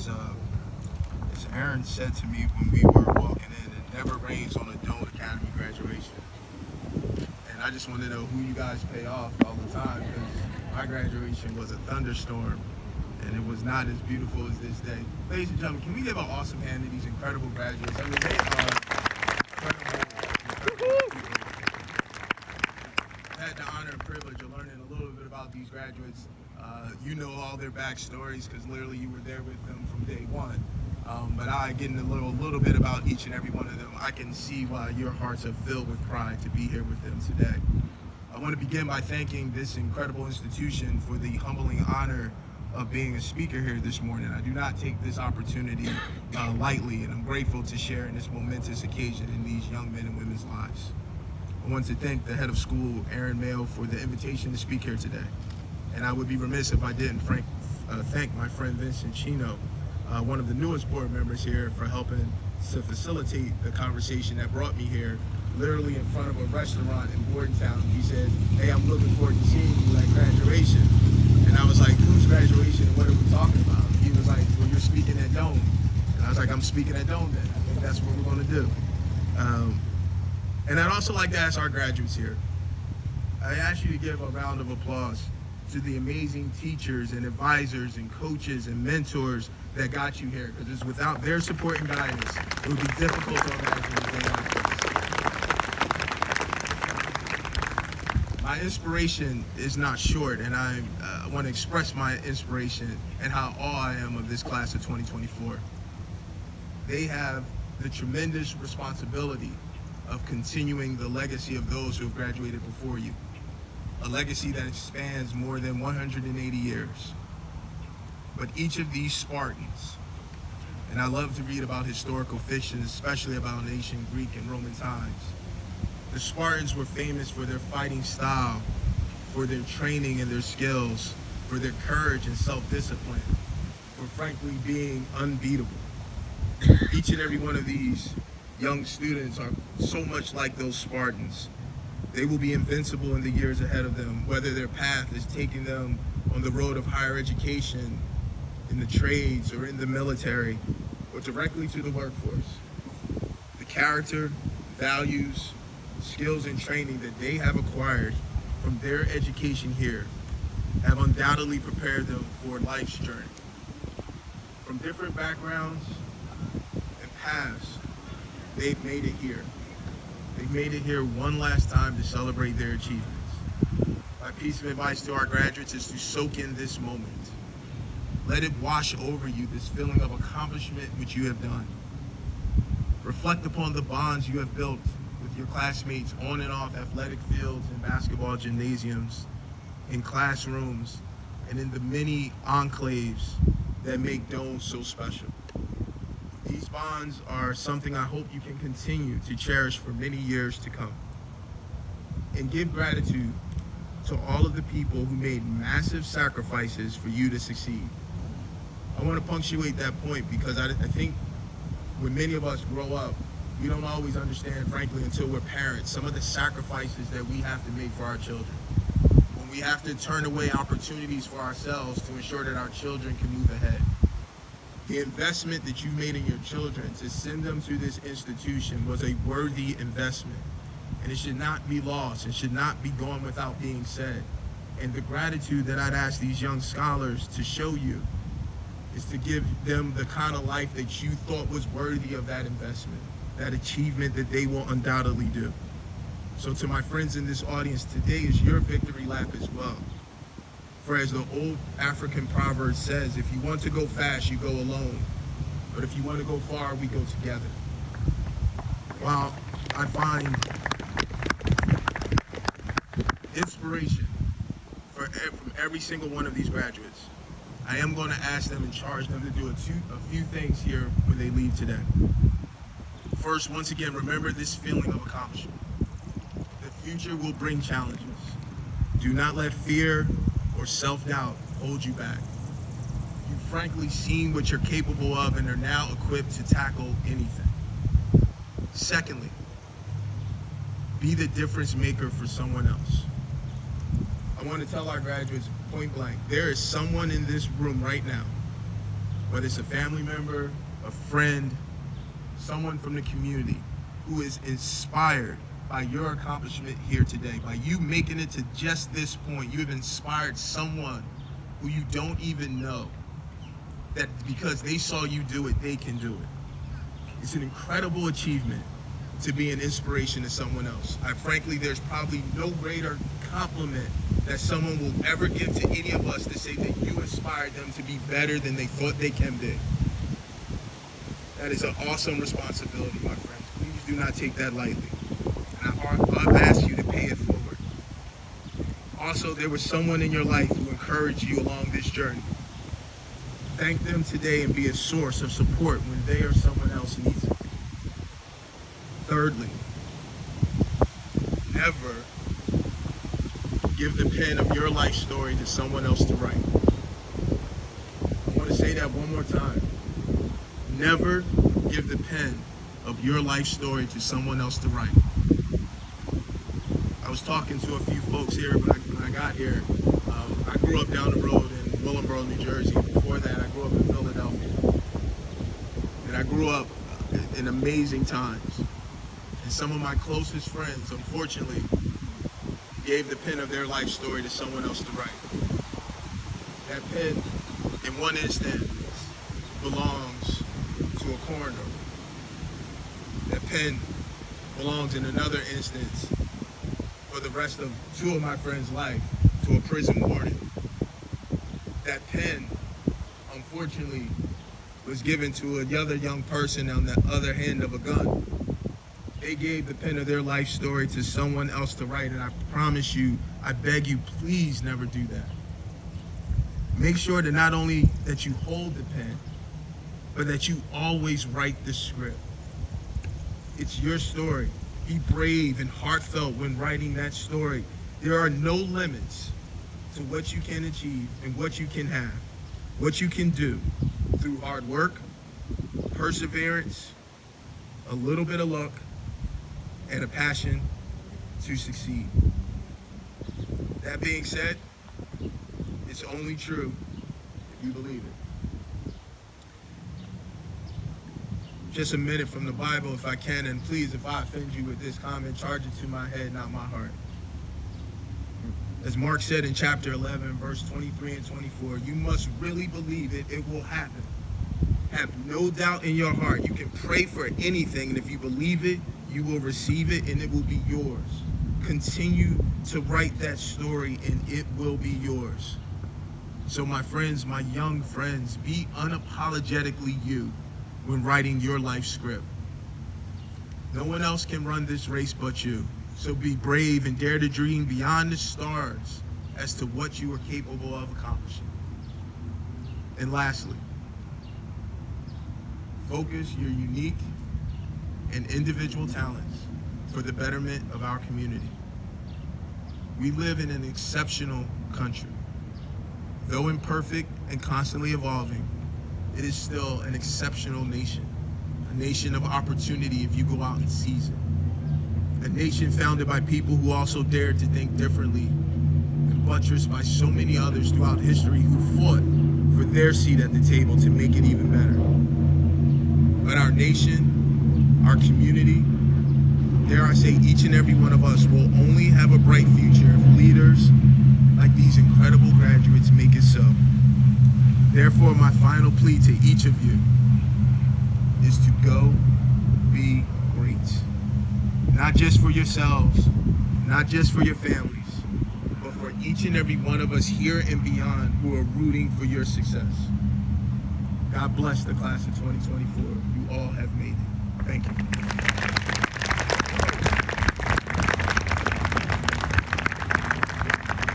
As Aaron said to me when we were walking in, it never rains on a Doane Academy graduation. And I just want to know who you guys pay off all the time, because my graduation was a thunderstorm and it was not as beautiful as this day. Ladies and gentlemen, can we give an awesome hand to these incredible graduates? I mean, they are incredible people. I had the honor and privilege of learning a little bit about these graduates. You know all their backstories because literally you were there with them from day one. But I get in a little bit about each and every one of them. I can see why your hearts are filled with pride to be here with them today. I want to begin by thanking this incredible institution for the humbling honor of being a speaker here this morning. I do not take this opportunity lightly, and I'm grateful to share in this momentous occasion in these young men and women's lives. I want to thank the head of school, Aaron Mayo, for the invitation to speak here today. And I would be remiss if I didn't thank my friend Vincent Chino, one of the newest board members here, for helping to facilitate the conversation that brought me here, literally in front of a restaurant in Bordentown. He said, "Hey, I'm looking forward to seeing you at graduation." And I was like, "Whose graduation and what are we talking about?" He was like, "Well, you're speaking at Doane." And I was like, "I'm speaking at Doane then. I think that's what we're going to do." And I'd also like to ask our graduates here, I ask you to give a round of applause to the amazing teachers and advisors and coaches and mentors that got you here, because it's without their support and guidance, it would be difficult to imagine a day like this. My inspiration is not short, and I want to express my inspiration and how awe I am of this class of 2024. They have the tremendous responsibility of continuing the legacy of those who have graduated before you. A legacy that spans more than 180 years. But each of these Spartans, and I love to read about historical fiction, especially about ancient Greek and Roman times. The Spartans were famous for their fighting style, for their training and their skills, for their courage and self-discipline, for frankly being unbeatable. Each and every one of these young students are so much like those Spartans. They will be invincible in the years ahead of them, whether their path is taking them on the road of higher education, in the trades, or in the military, or directly to the workforce. The character, values, skills, and training that they have acquired from their education here have undoubtedly prepared them for life's journey. From different backgrounds and paths, they've made it here. They've made it here one last time to celebrate their achievements. My piece of advice to our graduates is to soak in this moment. Let it wash over you, this feeling of accomplishment which you have done. Reflect upon the bonds you have built with your classmates on and off athletic fields and basketball gymnasiums, in classrooms, and in the many enclaves that make Doane so special. These bonds are something I hope you can continue to cherish for many years to come. And give gratitude to all of the people who made massive sacrifices for you to succeed. I want to punctuate that point because I think when many of us grow up, we don't always understand, frankly, until we're parents, some of the sacrifices that we have to make for our children. When we have to turn away opportunities for ourselves to ensure that our children can move ahead. The investment that you made in your children to send them to this institution was a worthy investment, and it should not be lost. It should not be gone without being said. And the gratitude that I'd ask these young scholars to show you is to give them the kind of life that you thought was worthy of that investment, that achievement that they will undoubtedly do. So to my friends in this audience, today is your victory lap as well. For as the old African proverb says, if you want to go fast, you go alone. But if you want to go far, we go together. While I find inspiration from every single one of these graduates, I am going to ask them and charge them to do a few things here when they leave today. First, once again, remember this feeling of accomplishment. The future will bring challenges. Do not let fear or self-doubt hold you back. You've frankly seen what you're capable of and are now equipped to tackle anything. Secondly, be the difference maker for someone else. I want to tell our graduates point blank, there is someone in this room right now whether it's a family member, a friend, someone from the community who is inspired by your accomplishment here today. By you making it to just this point, you have inspired someone who you don't even know that because they saw you do it, they can do it. It's an incredible achievement to be an inspiration to someone else. Frankly, there's probably no greater compliment that someone will ever give to any of us to say that you inspired them to be better than they thought they can be. That is an awesome responsibility, my friends. Please do not take that lightly. And I've asked you to pay it forward. Also, there was someone in your life who encouraged you along this journey. Thank them today and be a source of support when they or someone else needs it. Thirdly, never give the pen of your life story to someone else to write. I want to say that one more time. Never give the pen of your life story to someone else to write. I was talking to a few folks here when I got here. I grew up down the road in Willingboro, New Jersey. Before that, I grew up in Philadelphia. And I grew up in amazing times. And some of my closest friends, unfortunately, gave the pen of their life story to someone else to write. That pen, in one instance, belongs to a coroner. That pen belongs in another instance, for the rest of two of my friends' life, to a prison warden. That pen, unfortunately, was given to another young person on the other hand of a gun. They gave the pen of their life story to someone else to write, and I promise you, I beg you, please never do that. Make sure that not only that you hold the pen, but that you always write the script. It's your story. Be brave and heartfelt when writing that story. There are no limits to what you can achieve and what you can have, what you can do through hard work, perseverance, a little bit of luck, and a passion to succeed. That being said, it's only true if you believe it. Just a minute from the Bible, if I can, and please, if I offend you with this comment, charge it to my head, not my heart. As Mark said in chapter 11, verse 23 and 24, you must really believe it, it will happen. Have no doubt in your heart. You can pray for anything, and if you believe it, you will receive it, and it will be yours. Continue to write that story, and it will be yours. So my friends, my young friends, be unapologetically you when writing your life script. No one else can run this race but you. So be brave and dare to dream beyond the stars as to what you are capable of accomplishing. And lastly, focus your unique and individual talents for the betterment of our community. We live in an exceptional country. Though imperfect and constantly evolving, it is still an exceptional nation. A nation of opportunity if you go out and seize it. A nation founded by people who also dared to think differently, and buttressed by so many others throughout history who fought for their seat at the table to make it even better. But our nation, our community, dare I say each and every one of us will only have a bright future if leaders like these incredible graduates make it so. Therefore, my final plea to each of you is to go be great. Not just for yourselves, not just for your families, but for each and every one of us here and beyond who are rooting for your success. God bless the class of 2024. You all have made it. Thank you.